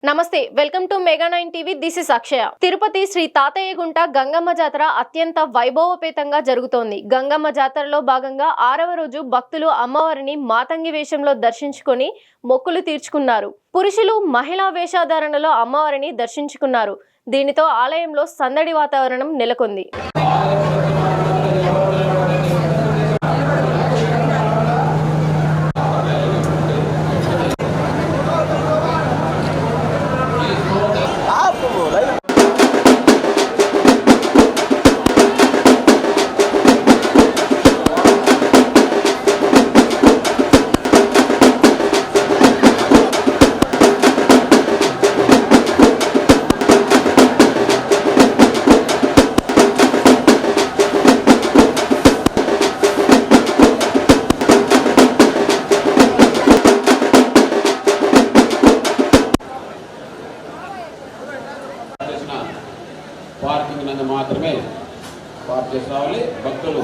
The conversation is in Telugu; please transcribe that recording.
నమస్తే welcome to Mega 9 TV. This is Akshaya. Tirupati Shri Tatayyagunta Gangamma జాతర అత్యంత వైభవపేతంగా జరుగుతోంది. గంగమ్మ జాతరలో భాగంగా 6వ రోజు భక్తులు అమ్మవారిని మాతంగి వేషంలో దర్శించుకొని మొక్కులు తీర్చుకున్నారు. పురుషులు మహిళా వేషధారణలో అమ్మవారిని దర్శించుకున్నారు. దీనితో ఆలయంలో సందడి వాతావరణం నెలకొంది. పార్కింగ్ నందు మాత్రమే పార్క్ చేసి రావాలి భక్తులు.